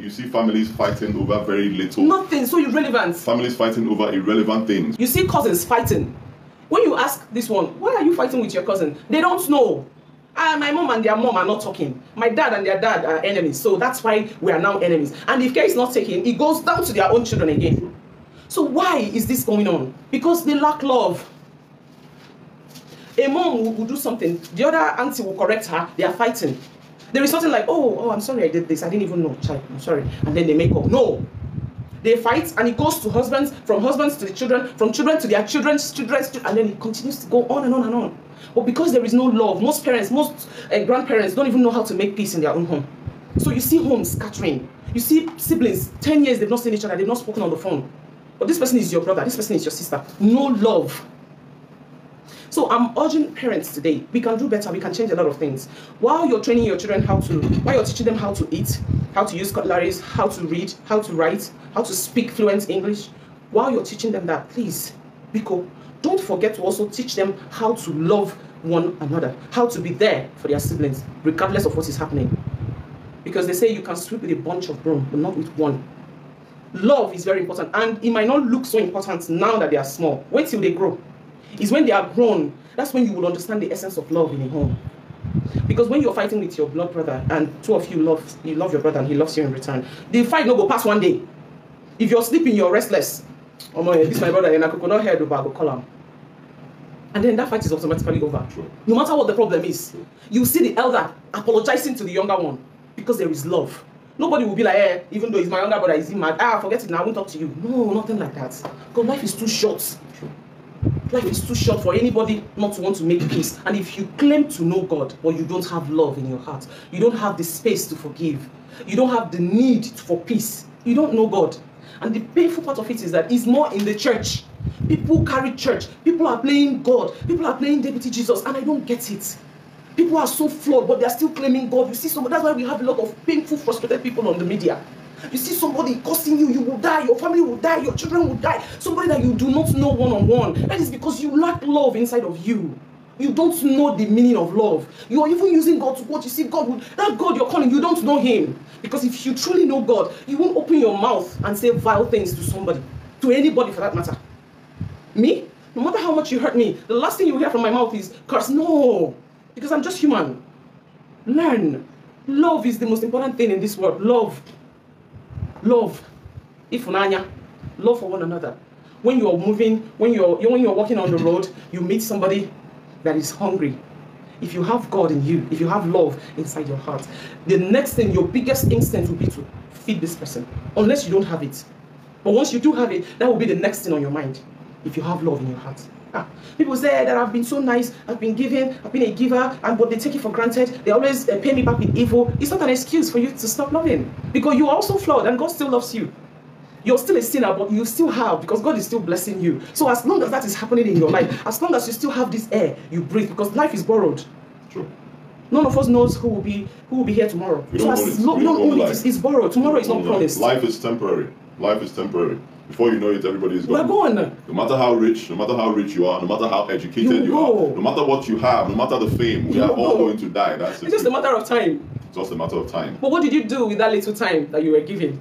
you see families fighting over very little. Nothing, so irrelevant. Families fighting over irrelevant things. You see cousins fighting. When you ask this one, why are you fighting with your cousin? They don't know. My mom and their mom are not talking. My dad and their dad are enemies. So that's why we are now enemies. And if care is not taken, it goes down to their own children again. So why is this going on? Because they lack love. A mom will do something. The other auntie will correct her. They are fighting. There is something like, oh, I'm sorry I did this. I didn't even know. Child, I'm sorry. And then they make up. No. They fight and it goes to husbands, from husbands to the children, from children to their children's children, and then it continues to go on and on and on. But because there is no love, most parents, most grandparents don't even know how to make peace in their own home. So you see homes scattering. You see siblings, 10 years they've not seen each other, they've not spoken on the phone. But this person is your brother, this person is your sister. No love. So I'm urging parents today, we can do better, we can change a lot of things. While you're training your children while you're teaching them how to eat, how to use cutleries, how to read, how to write, how to speak fluent English, while you're teaching them that, please, Biko, don't forget to also teach them how to love one another, how to be there for their siblings, regardless of what is happening. Because they say you can sweep with a bunch of broom, but not with one. Love is very important, and it might not look so important now that they are small. Wait till they grow. It's when they are grown, that's when you will understand the essence of love in a home. Because when you're fighting with your blood brother, and two of you love your brother and he loves you in return, the fight no go pass one day. If you're sleeping, you're restless. Oh my, this is my brother, and I could not hear the bag of column. And then that fight is automatically over. True. No matter what the problem is, you see the elder apologizing to the younger one because there is love. Nobody will be like, eh, even though he's my younger brother, is he mad? Ah, forget it now, I won't talk to you. No, nothing like that. Because life is too short. True. Life is too short for anybody not to want to make peace. And if you claim to know God, but you don't have love in your heart, you don't have the space to forgive, you don't have the need for peace, you don't know God. And the painful part of it is that it's more in the church. People carry church. People are playing God. People are playing Deputy Jesus. And I don't get it. People are so flawed, but they're still claiming God. You see, that's why we have a lot of painful, frustrated people on the media. You see somebody cursing you, you will die, your family will die, your children will die. Somebody that you do not know one-on-one. That is because you lack love inside of you. You don't know the meaning of love. You are even using God to what you see God would. That God you're calling, you don't know him. Because if you truly know God, you won't open your mouth and say vile things to somebody. To anybody for that matter. Me? No matter how much you hurt me, the last thing you hear from my mouth is curse. No. Because I'm just human. Learn. Love is the most important thing in this world. Love. Love. Ifunanya. Love for one another. When you're moving, when you're walking on the road, you meet somebody that is hungry. If you have God in you, if you have love inside your heart, the next thing, your biggest instinct will be to feed this person. Unless you don't have it. But once you do have it, that will be the next thing on your mind. If you have love in your heart. People say that I've been so nice, I've been giving, I've been a giver, but they take it for granted. They always pay me back with evil. It's not an excuse for you to stop loving. Because you are also flawed and God still loves you. You're still a sinner, but you still have, because God is still blessing you. So as long as that is happening in your life, as long as you still have this air you breathe, because life is borrowed. True. None of us knows who will be here tomorrow. We don't own it. It's borrowed. Tomorrow is not promised. Life is temporary. Life is temporary. Before you know it, everybody is gone. We're gone. No matter how rich you are, no matter how educated you are, no matter what you have, no matter the fame, we are all going to die. That's it's just a matter of time. It's just a matter of time. But what did you do with that little time that you were given?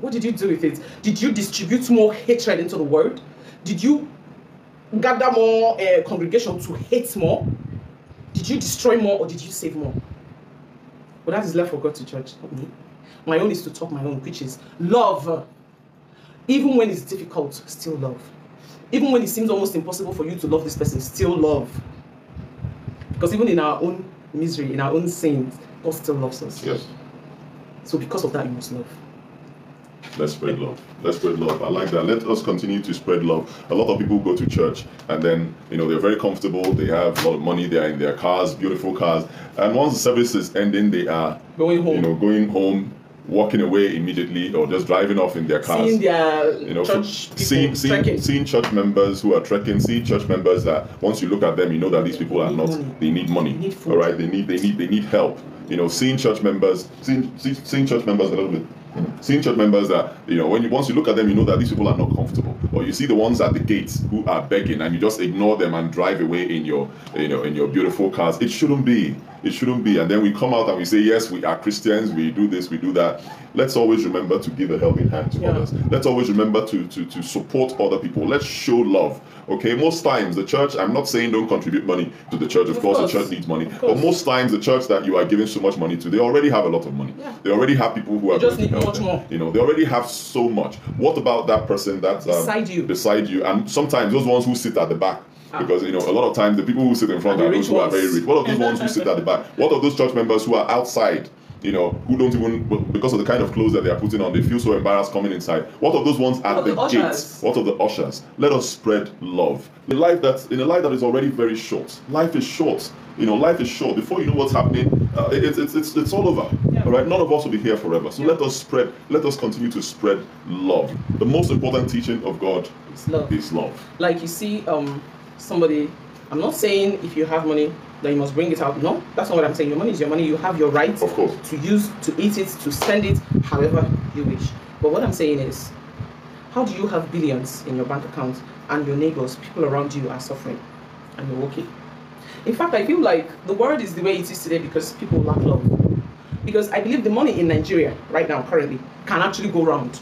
What did you do with it? Did you distribute more hatred into the world? Did you gather more congregation to hate more? Did you destroy more or did you save more? Well, that is left for God to judge, not me. My own is to talk my own, which is love. Even when it's difficult, still love. Even when it seems almost impossible for you to love this person, still love. Because even in our own misery, in our own sins, God still loves us. Yes. So because of that, you must love. Let's spread love. Let's spread love. I like that. Let us continue to spread love. A lot of people go to church and then, they're very comfortable. They have a lot of money. They are in their cars, beautiful cars. And once the service is ending, they are going home. Walking away immediately or just driving off in their cars. Seeing their church people seeing church members who are trekking, seeing church members that once you look at them, you know that these people are not, they need money. They need food. All right, they need help. Seeing church members a little bit. Seeing church members that, once you look at them, you know that these people are not comfortable. Or you see the ones at the gates who are begging and you just ignore them and drive away in your beautiful cars. It shouldn't be. It shouldn't be. And then we come out and we say, yes, we are Christians, we do this, we do that. Let's always remember to give a helping hand to others. Let's always remember to support other people. Let's show love. Okay, most times the church, I'm not saying don't contribute money to the church. Of course, the church needs money. But most times the church that you are giving so much money to, they already have a lot of money. They already have people who are just going to need help much them. more. You know, they already have so much. What about that person that's beside you? And sometimes those ones who sit at the back. Because, you know, a lot of times the people who sit in front are those who are very rich. What of those ones who sit at the back? What of those church members who are outside? You know, who don't even, because of the kind of clothes that they are putting on, they feel so embarrassed coming inside. What of those ones at the gates? What of the ushers? Let us spread love. In a life that is already very short. Life is short. You know, life is short. Before you know what's happening, it's all over. All right, none of us will be here forever. So let us continue to spread love. The most important teaching of God is love. Like you see, somebody, I'm not saying if you have money that you must bring it out. No, that's not what I'm saying. Your money is your money. You have your right, of course, to use, to eat it, to spend it however you wish. But what I'm saying is, how do you have billions in your bank account and your neighbors, people around you are suffering and you're okay? In fact, I feel like the world is the way it is today because people lack love. Because I believe the money in Nigeria right now, currently, can actually go round.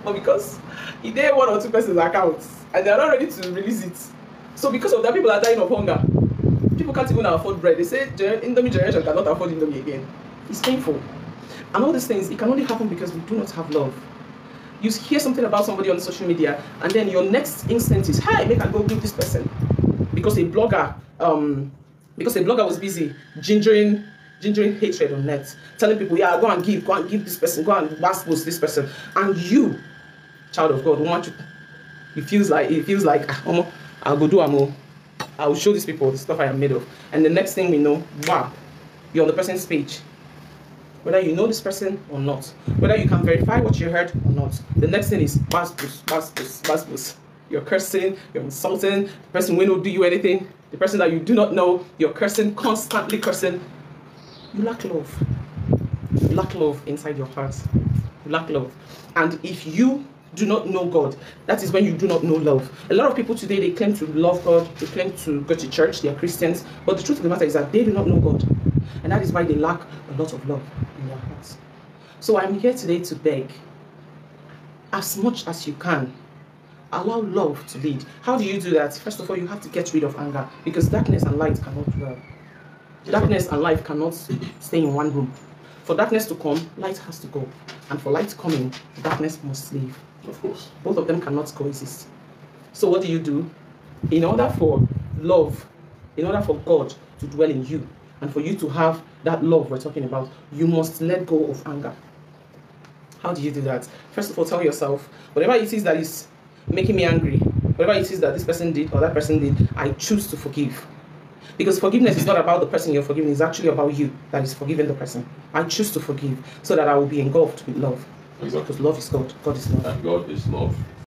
But because if they one or two persons' accounts and they're not ready to release it, so because of that, people are dying of hunger. People can't even afford bread. They say Indomie generation cannot afford Indomie again. It's painful. And all these things, it can only happen because we do not have love. You hear something about somebody on social media, and then your next instinct is, "Hi, make I go give this person," because a blogger was busy gingering hatred on net, telling people, "Yeah, go and give this person, go and mass post this person," and you, child of God, want to. It feels like I'll go do amo. I'll show these people the stuff I am made of. And the next thing we know, wow, you're on the person's page. Whether you know this person or not, whether you can verify what you heard or not, the next thing is bus. You're cursing, you're insulting, the person will not do you anything, the person that you do not know, you're cursing, constantly cursing. You lack love. You lack love inside your heart. You lack love. And if you do not know God, that is when you do not know love. A lot of people today, they claim to love God, they claim to go to church, they are Christians, but the truth of the matter is that they do not know God. And that is why they lack a lot of love in their hearts. So I'm here today to beg, as much as you can, allow love to lead. How do you do that? First of all, you have to get rid of anger, because darkness and light cannot dwell. Darkness and light cannot stay in one room. For darkness to come, light has to go. And for light to come in, darkness must leave. Of course. Both of them cannot coexist. So what do? In order for love, in order for God to dwell in you, and for you to have that love we're talking about, you must let go of anger. How do you do that? First of all, tell yourself, whatever it is that is making me angry, whatever it is that this person did or that person did, I choose to forgive. Because forgiveness is not about the person you're forgiving, it's actually about you that is forgiving the person. I choose to forgive so that I will be engulfed with love. Exactly. Because love is God. God is love. And God is love.